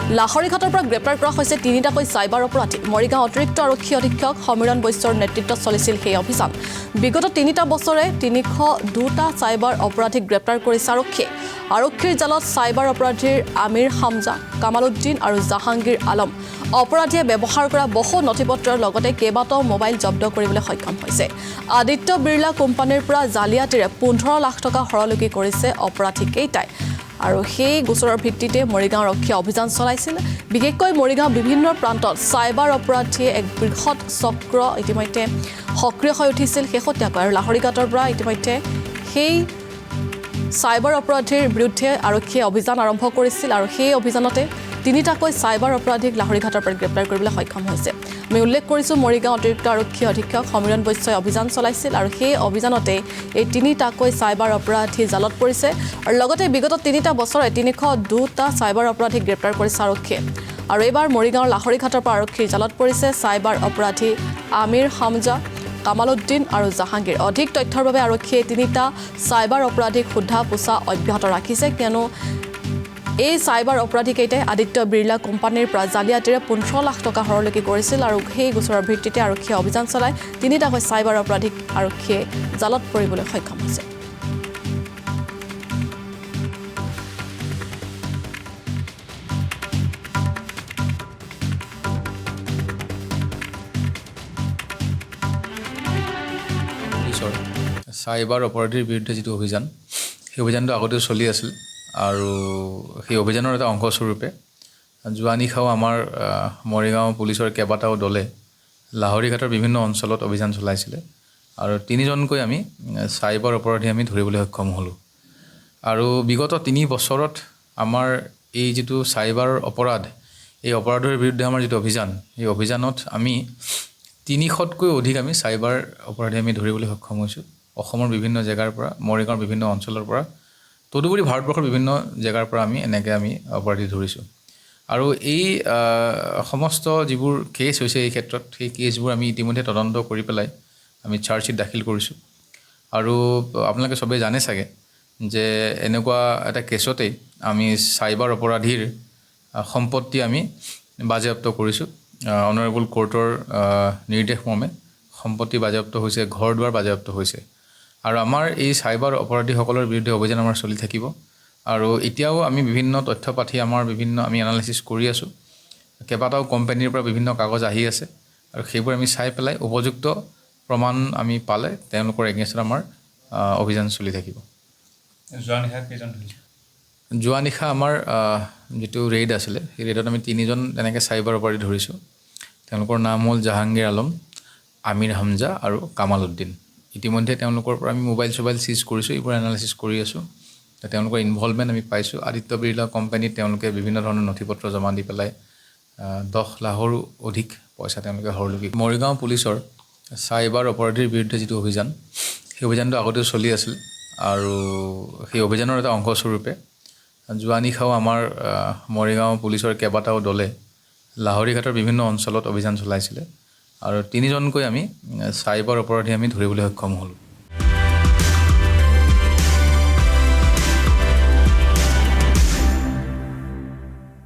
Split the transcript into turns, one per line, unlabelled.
লাহৰীঘাটৰ পৰা গ্ৰেপ্তাৰ কৰা হৈছে তিনিটাকৈ চাইবাৰ অপৰাধী। মৰিগাঁও অতিৰিক্ত আৰক্ষী অধীক্ষক সমীৰণ বৈশ্যৰ নেতৃত্বত চলিছিল সেই অভিযান। বিগত ৩টা বছৰে ৩০২টা চাইবাৰ অপৰাধীক গ্ৰেপ্তাৰ কৰিছে আৰক্ষীয়ে। আৰক্ষীৰ জালত চাইবাৰ অপৰাধীৰ আমিৰ হামজা, কামালউদ্দিন আৰু জাহাংগীৰ আলম অপৰাধীয়ে ব্যৱহাৰ কৰা বহু নথিপত্ৰৰ লগতে কেইবাটাও মোবাইল জব্দ কৰিবলৈ সক্ষম হৈছে। আদিত্য বিৰলা কোম্পানীৰ পৰা জালিয়াতিৰে ১৫ লাখ টকা সৰলকি কৰিছে অপৰাধীকেইটাই। আৰু সেই গোচৰৰ ভিত্তিতে মৰিগাঁও আৰক্ষীয়ে অভিযান চলাইছিল। বিশেষকৈ মৰিগাঁও বিভিন্ন প্ৰান্তত চাইবাৰ অপৰাধীয়ে এক বৃহৎ চক্ৰ ইতিমধ্যে সক্ৰিয় হৈ উঠিছিল শেহতীয়াকৈ। আৰু লাহৰীঘাটৰ পৰা ইতিমধ্যে সেই চাইবাৰ অপৰাধীৰ বিৰুদ্ধে আৰক্ষীয়ে অভিযান আৰম্ভ কৰিছিল আৰু সেই অভিযানতে তিনিটাকৈ চাইবাৰ অপৰাধীক লাহৰীঘাটৰ পৰা গ্ৰেপ্তাৰ কৰিবলৈ সক্ষম হৈছে। আমি উল্লেখ কৰিছোঁ মৰিগাঁও অতিৰিক্ত আৰক্ষী অধীক্ষক সমীৰণ বৈশ্যই অভিযান চলাইছিল আৰু সেই অভিযানতে এই তিনিটাকৈ চাইবাৰ অপৰাধী জালত পৰিছে। আৰু লগতে বিগত ৩টা বছৰে ৩০২টা চাইবাৰ অপৰাধীক গ্ৰেপ্তাৰ কৰিছে আৰক্ষীয়ে। আৰু এইবাৰ মৰিগাঁৱৰ লাহৰীঘাটৰ পৰা আৰক্ষীৰ জালত পৰিছে চাইবাৰ অপৰাধী আমিৰ হামজা, কামালউদ্দিন আৰু জাহাংগীৰ। অধিক তথ্যৰ বাবে আৰক্ষীয়ে তিনিটা চাইবাৰ অপৰাধীক সোধা পোছা অব্যাহত ৰাখিছে, কিয়নো এই চাইবাৰ অপৰাধীকেইটাই আদিত্য বিৰলা কোম্পানীৰ পৰা জালিয়াতিৰে ১৫ লাখ টকা সৰলকি কৰিছিল আৰু সেই গোচৰৰ ভিত্তিতে আৰক্ষীয়ে অভিযান চলাই তিনিটাকৈ চাইবাৰ অপৰাধীক আৰক্ষীয়ে জালত পৰিবলৈ সক্ষম হৈছে।
চাইবাৰ অপৰাধীৰ বিৰুদ্ধে যিটো অভিযান, সেই অভিযানটো আগতেও চলি আছিল আৰু সেই অভিযানৰ এটা অংশস্বৰূপে যোৱা নিশাও আমাৰ মৰিগাঁও পুলিচৰ কেইবাটাও দলে লাহৰীঘাটৰ বিভিন্ন অঞ্চলত অভিযান চলাইছিলে আৰু ৩জনকৈ আমি চাইবাৰ অপৰাধী আমি ধৰিবলৈ সক্ষম হ'লোঁ। আৰু বিগত ৩ বছৰত আমাৰ এই যিটো চাইবাৰ অপৰাধ, এই অপৰাধৰ বিৰুদ্ধে আমাৰ যিটো অভিযান, এই অভিযানত আমি ৩০০তকৈ অধিক আমি চাইবাৰ অপৰাধী আমি ধৰিবলৈ সক্ষম হৈছোঁ। অসমৰ বিভিন্ন জেগাৰ পৰা, মৰিগাঁৱৰ বিভিন্ন অঞ্চলৰ পৰা, তদুপৰি ভাৰতবৰ্ষৰ বিভিন্ন জেগাৰ পৰা আমি অপৰাধী ধৰিছোঁ। আৰু এই সমস্ত যিবোৰ কেছ হৈছে এই ক্ষেত্ৰত, সেই কেছবোৰ আমি ইতিমধ্যে তদন্ত কৰি পেলাই আমি চাৰ্জশ্বীট দাখিল কৰিছোঁ। আৰু আপোনালোকে চবেই জানে চাগে যে এনেকুৱা এটা কেছতেই আমি চাইবাৰ অপৰাধীৰ সম্পত্তি আমি বাজেয়াপ্ত কৰিছোঁ। অনাৰেবল কোৰ্টৰ নিৰ্দেশমৰ্মে সম্পত্তি বাজেয়াপ্ত হৈছে, ঘৰ দুৱাৰ বাজেয়াপ্ত হৈছে। আৰু আমাৰ এই চাইবাৰ অপৰাধীসকলৰ বিৰুদ্ধে অভিযান আমাৰ চলি থাকিব। আৰু এতিয়াও আমি বিভিন্ন তথ্য পাতি আমি এনালাইচিছ কৰি আছোঁ। কেইবাটাও কোম্পানীৰ পৰা বিভিন্ন কাগজ আহি আছে আৰু সেইবোৰ আমি চাই পেলাই উপযুক্ত প্ৰমাণ আমি পালে তেওঁলোকৰ এগেইনষ্টত আমাৰ অভিযান চলি থাকিব। যোৱা নিশা আমাৰ যিটো ৰেইড আছিলে, সেই ৰেইডত আমি 3জন তেনেকৈ চাইবাৰ অপৰাধী ধৰিছোঁ। তেওঁলোকৰ নাম হ'ল জাহাংগীৰ আলম, আমিৰ হামজা আৰু কামালউদ্দিন। ইতিমধ্যে তেওঁলোকৰ পৰা আমি মোবাইল চিজ কৰিছোঁ, এইবোৰ এনালাইচিছ কৰি আছোঁ। তেওঁলোকৰ ইনভলভমেণ্ট আমি পাইছোঁ। আদিত্য বিৰলা কোম্পানীত তেওঁলোকে বিভিন্ন ধৰণৰ নথিপত্ৰ জমা দি পেলাই 10 লাখৰো অধিক পইচা তেওঁলোকে সৰলকি। মৰিগাঁও পুলিচৰ চাইবাৰ অপৰাধীৰ বিৰুদ্ধে যিটো অভিযান, সেই অভিযানটো আগতেও চলি আছিল আৰু সেই অভিযানৰ এটা অংশস্বৰূপে যোৱা নিশাও আমাৰ মৰিগাঁও পুলিচৰ কেইবাটাও দলে লাহৰীঘাটৰ বিভিন্ন অঞ্চলত অভিযান চলাইছিলে আৰু 3জনকৈ আমি চাইবাৰ অপৰাধী আমি ধৰিবলৈ সক্ষম হ'লোঁ।